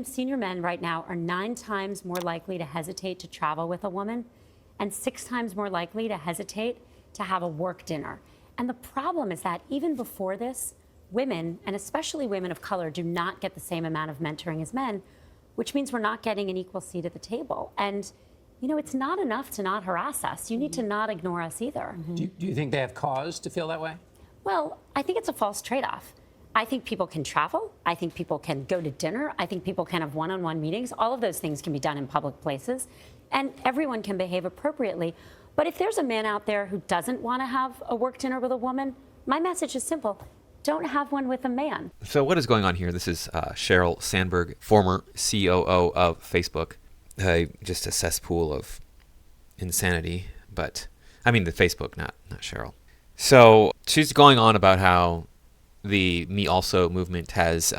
senior men right now are 9 times more likely to hesitate to travel with a woman and 6 times more likely to hesitate to have a work dinner. And the problem is that even before this, women, and especially women of color, do not get the same amount of mentoring as men, which means we're not getting an equal seat at the table. And, you know, it's not enough to not harass us. You need to not ignore us either. Do you think they have cause to feel that way? Well, I think it's a false trade-off. I think people can travel. I think people can go to dinner. I think people can have one-on-one meetings. All of those things can be done in public places, and everyone can behave appropriately. But if there's a man out there who doesn't want to have a work dinner with a woman, my message is simple. Don't have one with a man. So what is going on here? This is Sheryl Sandberg, former COO of Facebook. Just a cesspool of insanity, but I mean the Facebook, not Sheryl. So she's going on about how the Me Also movement has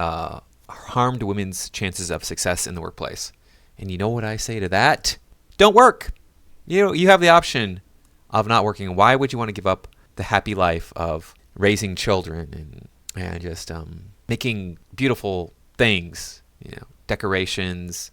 harmed women's chances of success in the workplace. And you know what I say to that? Don't work. You have the option of not working. Why would you want to give up the happy life of raising children and just making beautiful things, decorations,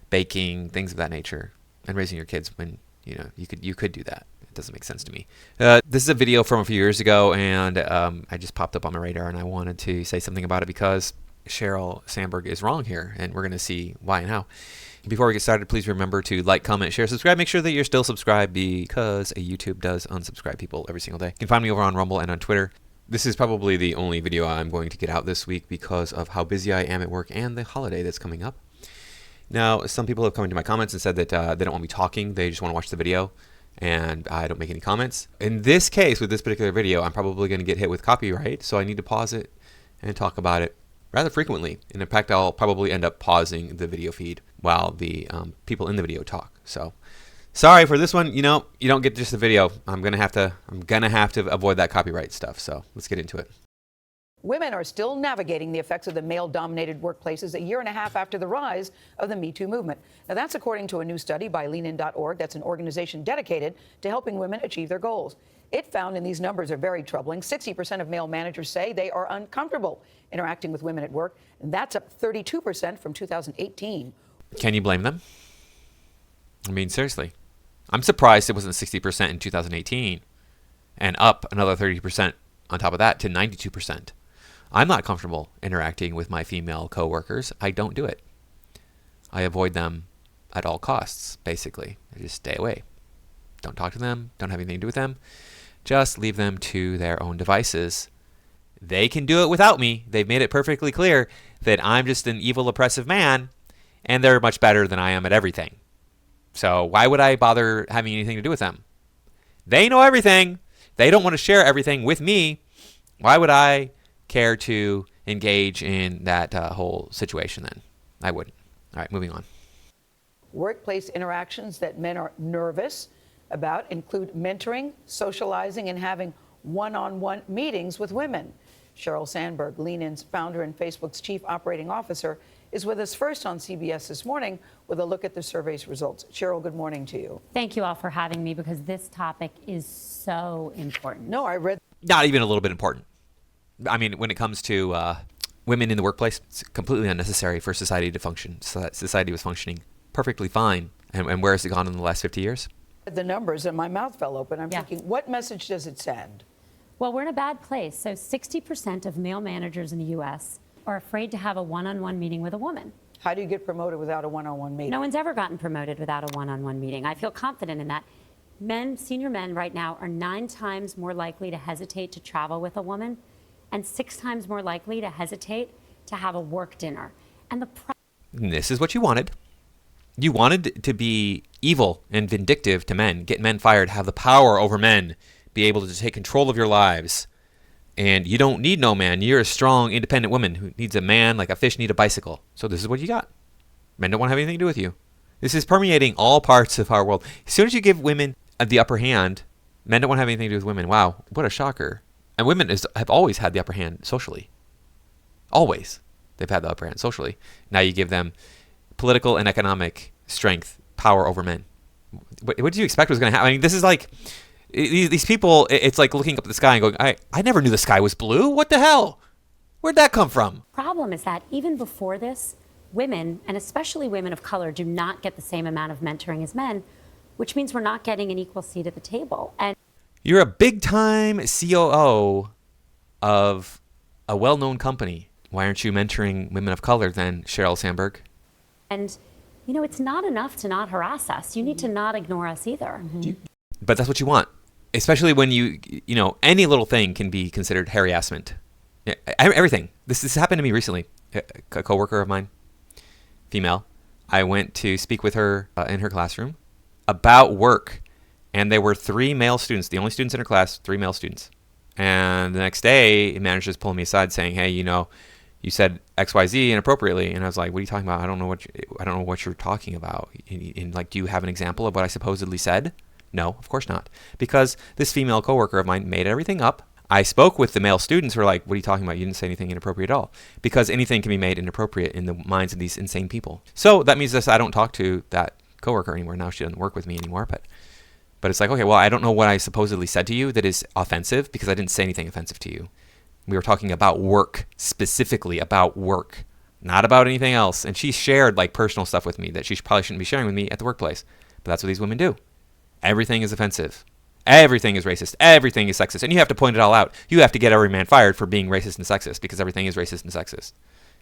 baking, things of that nature, and raising your kids when you could do that? It doesn't make sense to me. This is a video from a few years ago, and I just popped up on my radar, and I wanted to say something about it because Sheryl Sandberg is wrong here, and we're going to see why and how. Before we get started, please remember to like, comment, share, subscribe. Make sure that you're still subscribed because YouTube does unsubscribe people every single day. You can find me over on Rumble and on Twitter. This is probably the only video I'm going to get out this week because of how busy I am at work and the holiday that's coming up. Now, some people have come into my comments and said that they don't want me talking. They just want to watch the video, and I don't make any comments. In this case, with this particular video, I'm probably going to get hit with copyright, so I need to pause it and talk about it rather frequently. And in fact, I'll probably end up pausing the video feed while the people in the video talk. So, sorry for this one. You don't get just the video. I'm gonna have to avoid that copyright stuff. So let's get into it. Women are still navigating the effects of the male-dominated workplaces a year and a half after the rise of the metoo movement. Now, that's according to a new study by leanin.org. That's an organization dedicated to helping women achieve their goals. It found, and these numbers are very troubling, 60% of male managers say they are uncomfortable interacting with women at work, and that's up 32% from 2018. Can you blame them? I mean, seriously. I'm surprised it wasn't 60% in 2018 and up another 30% on top of that to 92%. I'm not comfortable interacting with my female coworkers. I don't do it. I avoid them at all costs, basically. I just stay away. Don't talk to them. Don't have anything to do with them. Just leave them to their own devices. They can do it without me. They've made it perfectly clear that I'm just an evil, oppressive man, and they're much better than I am at everything. So why would I bother having anything to do with them? They know everything. They don't want to share everything with me. Why would I care to engage in that whole situation then? I wouldn't. All right, moving on. Workplace interactions that men are nervous about include mentoring, socializing, and having one-on-one meetings with women. Sheryl Sandberg, Leanin's founder and Facebook's chief operating officer, is with us first on CBS This Morning with a look at the survey's results. Sheryl, good morning to you. Thank you all for having me because this topic is so important. No, I read... Not even a little bit important. I mean, when it comes to women in the workplace, it's completely unnecessary for society to function. So society was functioning perfectly fine. And where has it gone in the last 50 years? The numbers and my mouth fell open. I'm thinking, what message does it send? Well, we're in a bad place. So 60% of male managers in the U.S. are afraid to have a one-on-one meeting with a woman. How do you get promoted without a one-on-one meeting? No one's ever gotten promoted without a one-on-one meeting. I feel confident in that. Senior men right now are 9 times more likely to hesitate to travel with a woman and 6 times more likely to hesitate to have a work dinner. And this is what you wanted. You wanted to be evil and vindictive to men, get men fired, have the power over men, be able to take control of your lives. And you don't need no man. You're a strong, independent woman who needs a man like a fish need a bicycle. So this is what you got. Men don't want to have anything to do with you. This is permeating all parts of our world. As soon as you give women the upper hand, men don't want to have anything to do with women. Wow, what a shocker. And women have always had the upper hand socially. Always. They've had the upper hand socially. Now you give them political and economic strength, power over men. What did you expect was going to happen? I mean, this is like... These people, it's like looking up at the sky and going, I never knew the sky was blue. What the hell? Where'd that come from? Problem is that even before this, women, and especially women of color, do not get the same amount of mentoring as men, which means we're not getting an equal seat at the table. And You're a big-time COO of a well-known company. Why aren't you mentoring women of color then, Sheryl Sandberg? And, you know, it's not enough to not harass us. You need to not ignore us either. But that's what you want, especially when you know, any little thing can be considered harassment. Yeah, everything. This happened to me recently. A coworker of mine, female, I went to speak with her in her classroom about work, and there were 3 male students, the only students in her class, 3 male students. And the next day, the manager just pulled me aside saying, "Hey, you know, you said XYZ inappropriately." And I was like, "What are you talking about? I don't know what you're talking about. And like, do you have an example of what I supposedly said?" No, of course not. Because this female coworker of mine made everything up. I spoke with the male students who were like, "What are you talking about? You didn't say anything inappropriate at all." Because anything can be made inappropriate in the minds of these insane people. So that means that I don't talk to that coworker anymore. Now she doesn't work with me anymore. But it's like, okay, well, I don't know what I supposedly said to you that is offensive because I didn't say anything offensive to you. We were talking about work, specifically about work, not about anything else. And she shared like personal stuff with me that she probably shouldn't be sharing with me at the workplace. But that's what these women do. Everything is offensive. Everything is racist. Everything is sexist. And you have to point it all out. You have to get every man fired for being racist and sexist because everything is racist and sexist.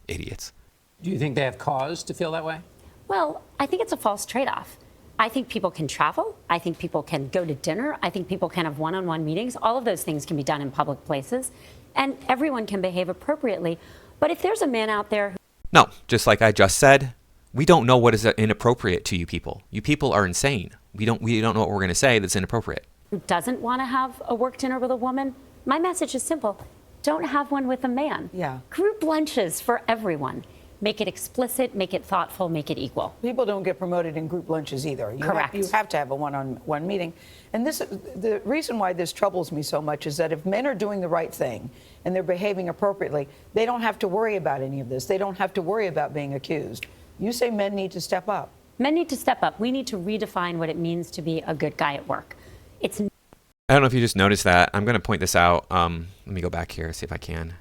Idiots. Do you think they have cause to feel that way? Well, I think it's a false trade-off. I think people can travel. I think people can go to dinner. I think people can have one-on-one meetings. All of those things can be done in public places, and everyone can behave appropriately. But if there's a man out there who... No, just like I just said, we don't know what is inappropriate to you people. You people are insane. We don't know what we're going to say that's inappropriate. who doesn't want to have a work dinner with a woman, my message is simple. Don't have one with a man. Yeah. Group lunches for everyone. Make it explicit, make it thoughtful, make it equal. People don't get promoted in group lunches either. Correct. You have to have a one-on-one meeting. And the reason why this troubles me so much is that if men are doing the right thing and they're behaving appropriately, they don't have to worry about any of this. They don't have to worry about being accused. You say men need to step up. Men need to step up. We need to redefine what it means to be a good guy at work. It's I don't know if you just noticed that. I'm going to point this out. Let me go back here, see if I can.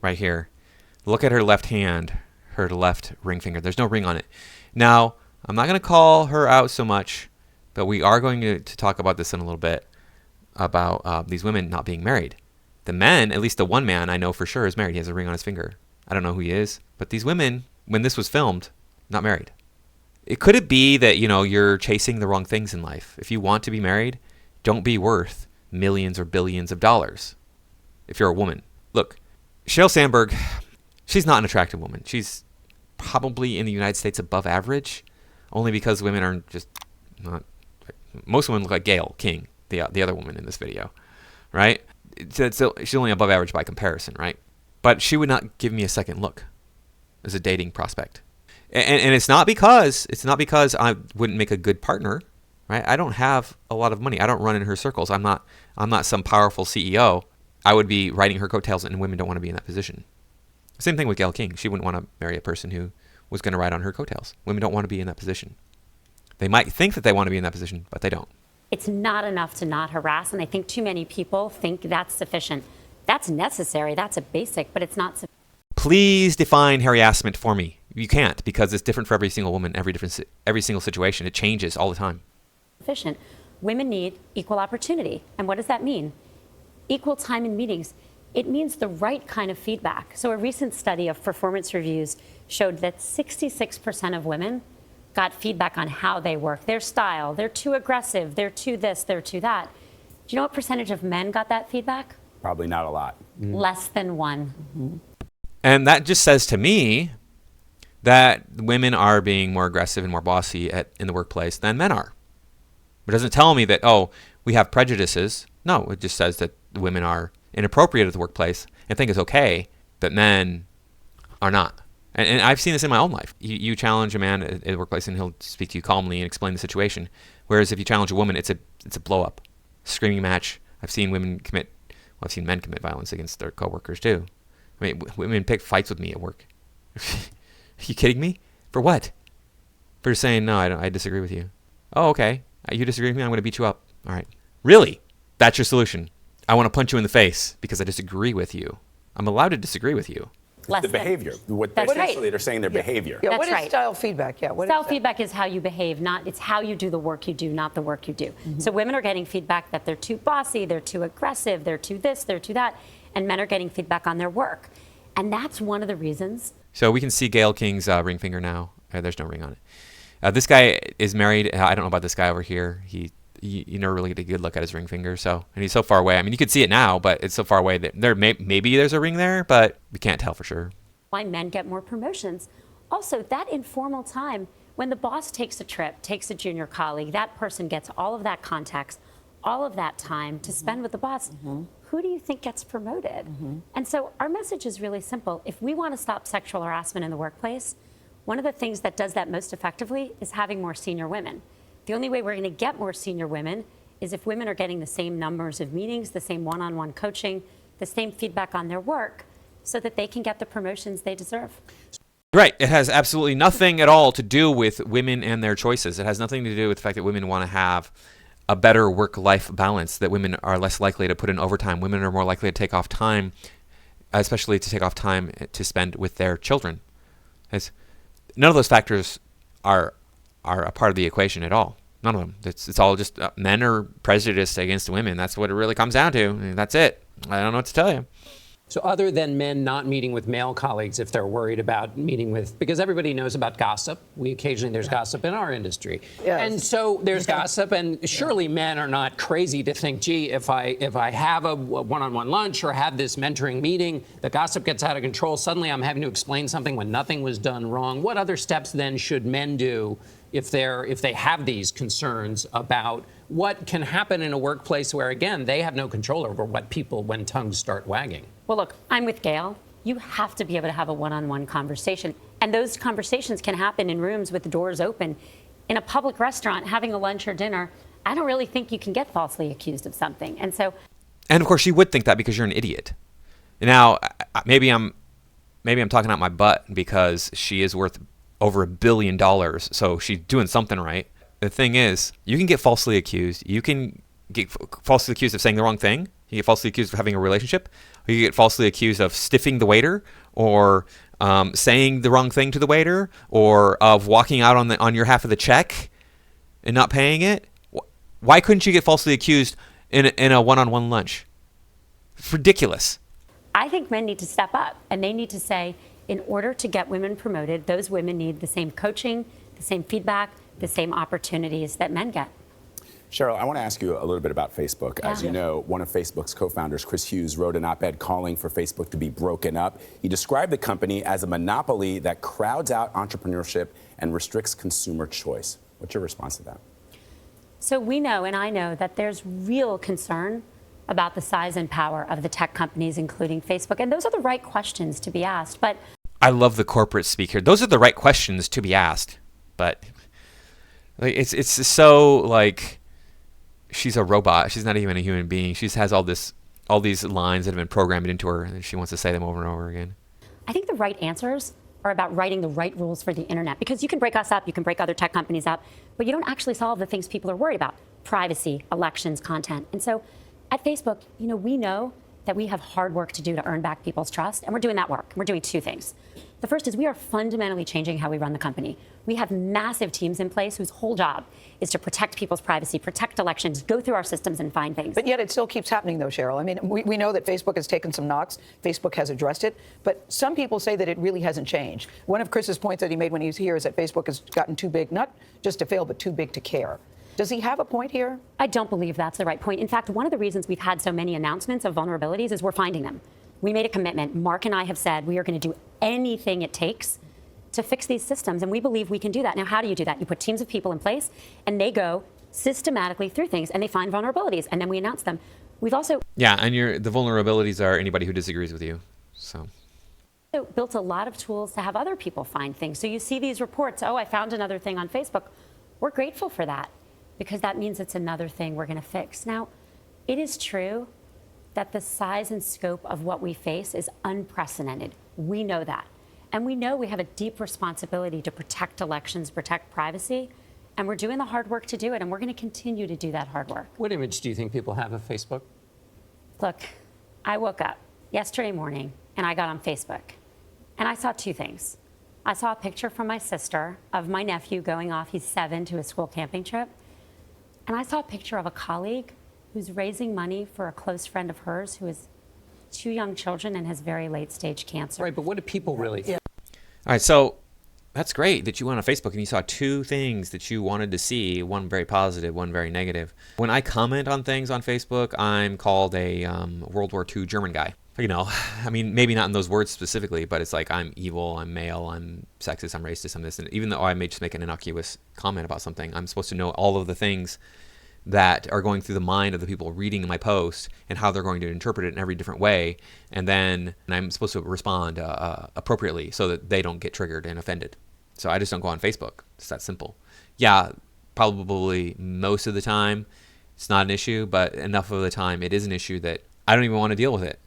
Right here. Look at her left hand, her left ring finger. There's no ring on it. Now, I'm not going to call her out so much, but we are going to talk about this in a little bit, about these women not being married. The men, at least the one man I know for sure is married. He has a ring on his finger. I don't know who he is, but these women, when this was filmed, not married. Could it be that, you know, you're chasing the wrong things in life? If you want to be married, don't be worth millions or billions of dollars if you're a woman. Look, Sheryl Sandberg, she's not an attractive woman. She's probably in the United States above average, only because women are just not. Most women look like Gayle King, the other woman in this video, right? So she's only above average by comparison, right? But she would not give me a second look as a dating prospect. And it's not because I wouldn't make a good partner, right? I don't have a lot of money. I don't run in her circles. I'm not some powerful CEO. I would be riding her coattails, and women don't want to be in that position. Same thing with Gayle King. She wouldn't want to marry a person who was going to ride on her coattails. Women don't want to be in that position. They might think that they want to be in that position, but they don't. It's not enough to not harass, and I think too many people think that's sufficient. That's necessary, that's a basic, but it's not sufficient. Please define harassment for me. You can't, because it's different for every single woman, every single situation. It changes all the time. Sufficient. Women need equal opportunity. And what does that mean? Equal time in meetings. It means the right kind of feedback. So a recent study of performance reviews showed that 66% of women got feedback on how they work, their style. They're too aggressive, they're too this, they're too that. Do you know what percentage of men got that feedback? Probably not a lot. Less than 1. Mm-hmm. And that just says to me that women are being more aggressive and more bossy in the workplace than men are. It doesn't tell me that, oh, we have prejudices. No, it just says that women are inappropriate at the workplace and think it's okay that men are not. And I've seen this in my own life. You challenge a man at the workplace and he'll speak to you calmly and explain the situation. Whereas if you challenge a woman, it's a blow up, screaming match. I've seen men commit violence against their coworkers too. I mean, women pick fights with me at work. Are you kidding me? For what? For saying, no, I disagree with you. Oh, okay. You disagree with me? I'm going to beat you up. All right. Really? That's your solution? I want to punch you in the face because I disagree with you. I'm allowed to disagree with you. less The than. behavior. What That's right. essentially they're saying their behavior. Yeah, That's what is right. style feedback? Yeah, what is Style that? feedback is how you behave, it's how you do the work you do, not the work you do. So women are getting feedback that they're too bossy, they're too aggressive, they're too this, they're too that, and men are getting feedback on their work. And that's one of the reasons. So we can see Gayle King's ring finger now. There's no ring on it. This guy is married. I don't know about this guy over here. You never really get a good look at his ring finger. So, and he's so far away. I mean, you could see it now, but it's so far away that maybe there's a ring there, but we can't tell for sure. Why men get more promotions. Also, that informal time, when the boss takes a trip, takes a junior colleague, that person gets all of that context, all of that time to spend with the boss. Who do you think gets promoted? And so our message is really simple. If we want to stop sexual harassment in the workplace, one of the things that does that most effectively is having more senior women. The only way we're going to get more senior women is if women are getting the same numbers of meetings, the same one-on-one coaching, the same feedback on their work, so that they can get the promotions they deserve. Right. It has absolutely nothing at all to do with women and their choices. It has nothing to do with the fact that women want to have a better work-life balance, that women are less likely to put in overtime. Women are more likely to take off time, especially to take off time to spend with their children. None of those factors are a part of the equation at all. None of them. It's all just men are prejudiced against women. That's what it really comes down to. And that's it. I don't know what to tell you. So other than men not meeting with male colleagues if they're worried about meeting with, because everybody knows about gossip. There's gossip in our industry. Yes. And so there's gossip, and surely men are not crazy to think, gee, if I have a one-on-one lunch or have this mentoring meeting, the gossip gets out of control. Suddenly I'm having to explain something when nothing was done wrong. What other steps then should men do if they have these concerns about what can happen in a workplace where, again, they have no control over when tongues start wagging? Well, look, I'm with Gayle. You have to be able to have a one-on-one conversation. And those conversations can happen in rooms with the doors open. In a public restaurant, having a lunch or dinner, I don't really think you can get falsely accused of something. And of course, she would think that because you're an idiot. Now, maybe I'm talking out my butt because she is worth over $1 billion, so she's doing something right. The thing is, you can get falsely accused. You can get falsely accused of saying the wrong thing. You get falsely accused of having a relationship. Or you get falsely accused of stiffing the waiter, or saying the wrong thing to the waiter, or of walking out on your half of the check and not paying it. Why couldn't you get falsely accused in a one-on-one lunch? It's ridiculous. I think men need to step up, and they need to say, in order to get women promoted, those women need the same coaching, the same feedback, the same opportunities that men get. Sheryl, I want to ask you a little bit about Facebook. As you know, one of Facebook's co-founders, Chris Hughes, wrote an op-ed calling for Facebook to be broken up. He described the company as a monopoly that crowds out entrepreneurship and restricts consumer choice. What's your response to that? So we know, and I know, that there's real concern about the size and power of the tech companies, including Facebook. And those are the right questions to be asked. But I love the corporate speaker. Those are the right questions to be asked. But it's so like she's a robot. She's not even a human being. She has all these lines that have been programmed into her, and she wants to say them over and over again. I think the right answers are about writing the right rules for the internet, because you can break us up, you can break other tech companies up, but you don't actually solve the things people are worried about: privacy, elections, content. And so at Facebook, we know that we have hard work to do to earn back people's trust, and we're doing that work. We're doing two things. The first is we are fundamentally changing how we run the company. We have massive teams in place whose whole job is to protect people's privacy, protect elections, go through our systems and find things. But yet it still keeps happening, though, Sheryl. I mean, we know that Facebook has taken some knocks. Facebook has addressed it. But some people say that it really hasn't changed. One of Chris's points that he made when he was here is that Facebook has gotten too big, not just to fail, but too big to care. Does he have a point here? I don't believe that's the right point. In fact, one of the reasons we've had so many announcements of vulnerabilities is we're finding them. We made a commitment. Mark and I have said we are going to do anything it takes to fix these systems, and we believe we can do that. Now, how do you do that? You put teams of people in place, and they go systematically through things, and they find vulnerabilities, and then we announce them. We've also and the vulnerabilities are anybody who disagrees with you. So built a lot of tools to have other people find things. So you see these reports, oh, I found another thing on Facebook. We're grateful for that, because that means it's another thing we're going to fix. Now, it is true that the size and scope of what we face is unprecedented. We know that. And we know we have a deep responsibility to protect elections, protect privacy, and we're doing the hard work to do it, and we're going to continue to do that hard work. What image do you think people have of Facebook? Look, I woke up yesterday morning, and I got on Facebook. And I saw two things. I saw a picture from my sister of my nephew going off, he's 7, to a school camping trip. And I saw a picture of a colleague who's raising money for a close friend of hers who has 2 young children and has very late stage cancer. Right, but what do people really think? All right, so that's great that you went on Facebook and you saw 2 things that you wanted to see, one very positive, one very negative. When I comment on things on Facebook, I'm called a World War II German guy. You know, I mean, maybe not in those words specifically, but it's like I'm evil, I'm male, I'm sexist, I'm racist, I'm this. And even though I may just make an innocuous comment about something, I'm supposed to know all of the things that are going through the mind of the people reading my post and how they're going to interpret it in every different way. And then I'm supposed to respond appropriately so that they don't get triggered and offended. So I just don't go on Facebook. It's that simple. Yeah, probably most of the time it's not an issue, but enough of the time it is an issue that I don't even want to deal with it.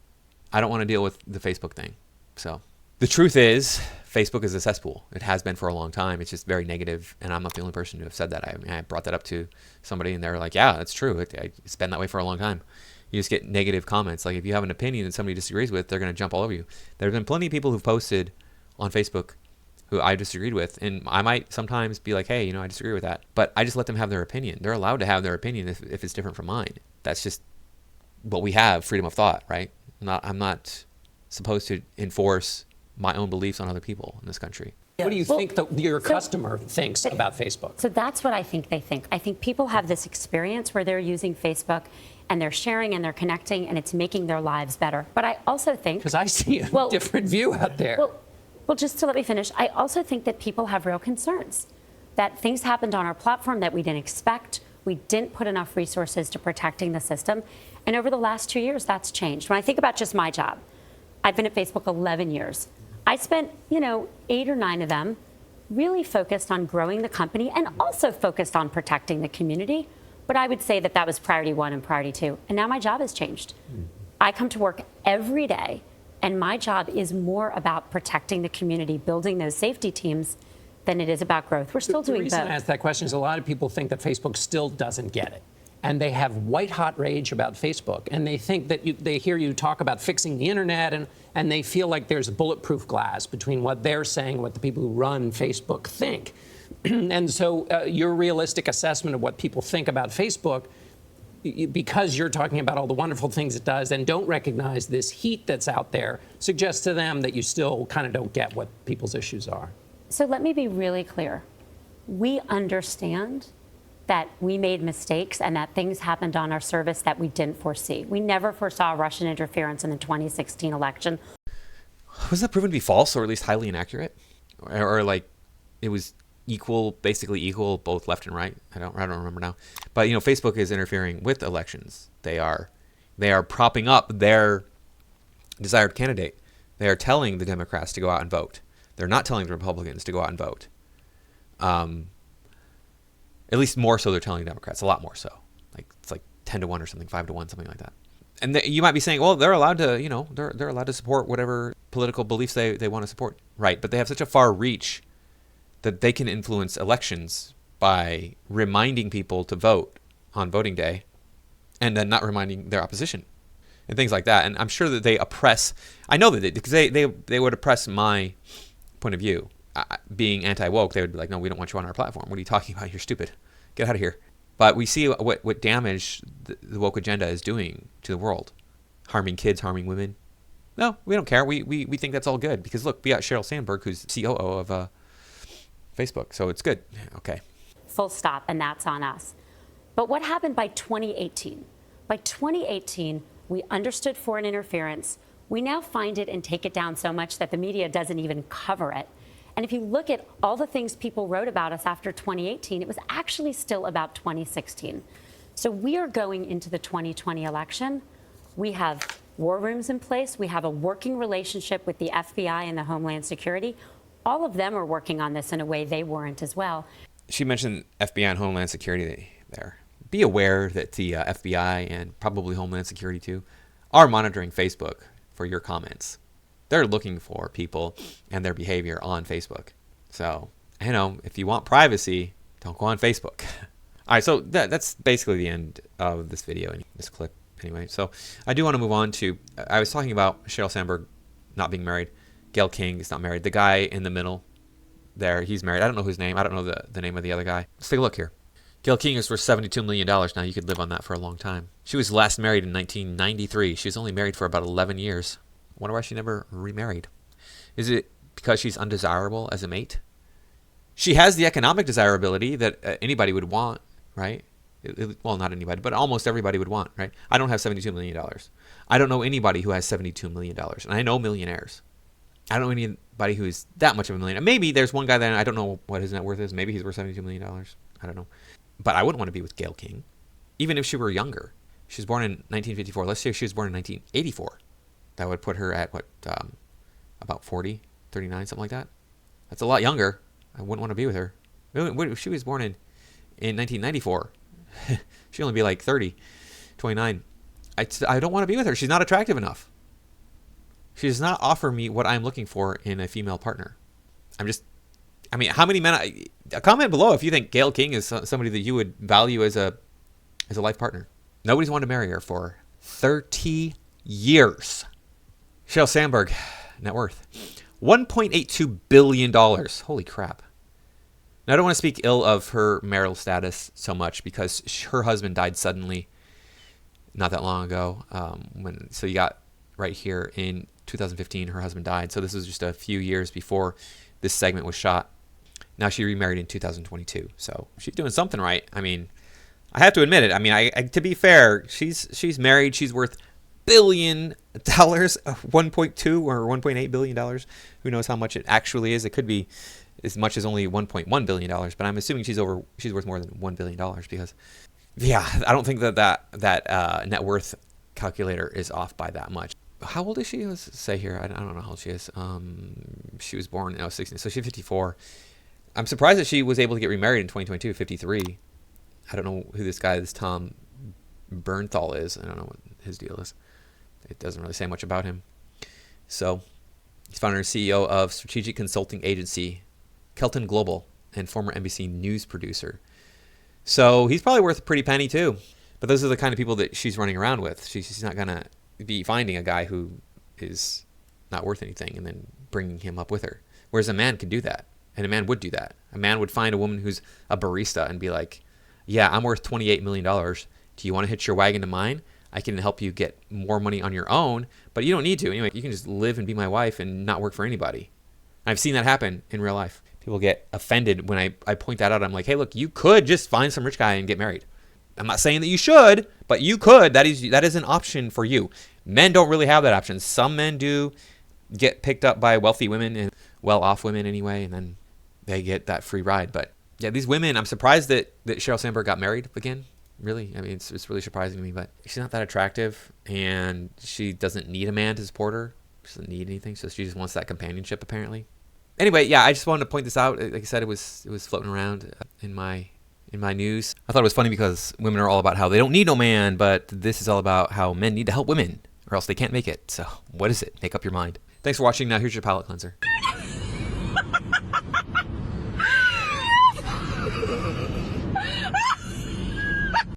I don't want to deal with the Facebook thing. So the truth is, Facebook is a cesspool. It has been for a long time. It's just very negative, and I'm not the only person to have said that. I mean, I brought that up to somebody, and they're like, yeah, that's true. It's been that way for a long time. You just get negative comments. Like if you have an opinion that somebody disagrees with, they're going to jump all over you. There have been plenty of people who've posted on Facebook who I disagreed with, and I might sometimes be like, hey, you know, I disagree with that. But I just let them have their opinion. They're allowed to have their opinion if it's different from mine. That's just what we have, freedom of thought, right? I'm not supposed to enforce my own beliefs on other people in this country. What do you think your customer thinks about Facebook? So that's what I think they think. I think people have this experience where they're using Facebook and they're sharing and they're connecting and it's making their lives better. But I also think... Because I see a different view out there. Well, just to let me finish, I also think that people have real concerns. That things happened on our platform that we didn't expect. We didn't put enough resources to protecting the system. And over the last 2 years, that's changed. When I think about just my job, I've been at Facebook 11 years. I spent, 8 or 9 of them really focused on growing the company and also focused on protecting the community. But I would say that that was priority 1 and priority 2. And now my job has changed. I come to work every day, and my job is more about protecting the community, building those safety teams, than it is about growth. We're still doing both. The reason I ask that question is a lot of people think that Facebook still doesn't get it. And they have white-hot rage about Facebook. And they think that they hear you talk about fixing the internet, and they feel like there's bulletproof glass between what they're saying and what the people who run Facebook think. And so your realistic assessment of what people think about Facebook, because you're talking about all the wonderful things it does and don't recognize this heat that's out there, suggests to them that you still kind of don't get what people's issues are. So let me be really clear. We understand that we made mistakes and that things happened on our service that we didn't foresee. We never foresaw Russian interference in the 2016 election. Was that proven to be false, or at least highly inaccurate? Or like it was basically equal, both left and right? I don't remember now. But Facebook is interfering with elections. They are propping up their desired candidate. They are telling the Democrats to go out and vote. They're not telling the Republicans to go out and vote. At least more so they're telling Democrats, a lot more so. Like it's like 10-1 or something, 5-1, something like that. And you might be saying, well, they're allowed to, they're allowed to support whatever political beliefs they want to support. Right, but they have such a far reach that they can influence elections by reminding people to vote on voting day and then not reminding their opposition and things like that. And I'm sure that they oppress, I know that because they would oppress my point of view. Being anti-woke, they would be like, no, we don't want you on our platform. What are you talking about? You're stupid. Get out of here. But we see what damage the woke agenda is doing to the world. Harming kids, harming women. No, we don't care. We think that's all good. Because look, we got Sheryl Sandberg, who's COO of Facebook. So it's good. Okay. Full stop, and that's on us. But what happened by 2018? By 2018, we understood foreign interference. We now find it and take it down so much that the media doesn't even cover it. And if you look at all the things people wrote about us after 2018, it was actually still about 2016. So we are going into the 2020 election. We have war rooms in place. We have a working relationship with the FBI and the Homeland Security. All of them are working on this in a way they weren't as well. She mentioned FBI and Homeland Security there. Be aware that the FBI and probably Homeland Security too are monitoring Facebook for your comments. They're looking for people and their behavior on Facebook. So, if you want privacy, don't go on Facebook. All right, so that's basically the end of this video and this clip anyway. So I do want to move on to, I was talking about Sheryl Sandberg not being married Gayle King is not married. The guy in the middle there, he's married. I don't know his name. I don't know the name of the other guy. Let's take a look here. Gayle King is worth $72 million now. You could live on that for a long time. She was last married in 1993. She was only married for about 11 years. I wonder why she never remarried. Is it because she's undesirable as a mate? She has the economic desirability that anybody would want, right? Well, not anybody, but almost everybody would want, right? I don't have $72 million. I don't know anybody who has $72 million. And I know millionaires. I don't know anybody who is that much of a millionaire. Maybe there's one guy that I don't know what his net worth is. Maybe he's worth $72 million. I don't know. But I wouldn't want to be with Gayle King, even if she were younger. She was born in 1954. Let's say she was born in 1984. That would put her at, what, about 40, 39, something like that. That's a lot younger. I wouldn't want to be with her. If she was born in 1994, she'd only be like 30, 29. I don't want to be with her. She's not attractive enough. She does not offer me what I'm looking for in a female partner. How many men? Comment below if you think Gayle King is somebody that you would value as a life partner. Nobody's wanted to marry her for 30 years. Sheryl Sandberg, net worth $1.82 billion. Holy crap. Now, I don't want to speak ill of her marital status so much because her husband died suddenly not that long ago. So you got right here in 2015, her husband died. So this was just a few years before this segment was shot. Now she remarried in 2022. So she's doing something right. I mean, I have to admit it. I mean, to be fair, she's married. She's worth $1 billion, 1.2 or $1.8 billion. Who knows how much it actually is? It could be as much as only $1.1 billion, but I'm assuming she's worth more than $1 billion because, yeah, I don't think that net worth calculator is off by that much. How old is she? Let's say here. I don't know how old she is. She was born in 16, so she's 54. I'm surprised that she was able to get remarried in 2022, 53. I don't know who this guy, this Tom Bernthal is. I don't know what his deal is. It doesn't really say much about him. So he's founder and CEO of strategic consulting agency Kelton Global and former NBC News producer. So he's probably worth a pretty penny too. But those are the kind of people that she's running around with. She's not going to be finding a guy who is not worth anything and then bringing him up with her. Whereas a man could do that. And a man would do that. A man would find a woman who's a barista and be like, yeah, I'm worth $28 million. Do you want to hitch your wagon to mine? I can help you get more money on your own, but you don't need to. Anyway, you can just live and be my wife and not work for anybody. I've seen that happen in real life. People get offended when I point that out. I'm like, hey, look, you could just find some rich guy and get married. I'm not saying that you should, but you could. That is an option for you. Men don't really have that option. Some men do get picked up by wealthy women and well-off women anyway, and then they get that free ride. But yeah, these women, I'm surprised that Sheryl Sandberg got married again. Really, I mean, it's really surprising to me. But she's not that attractive, and she doesn't need a man to support her. She doesn't need anything, so she just wants that companionship, apparently. Anyway, yeah, I just wanted to point this out. Like I said, it was floating around in my news. I thought it was funny because women are all about how they don't need no man, but this is all about how men need to help women, or else they can't make it. So what is it? Make up your mind. Thanks for watching. Now here's your palate cleanser.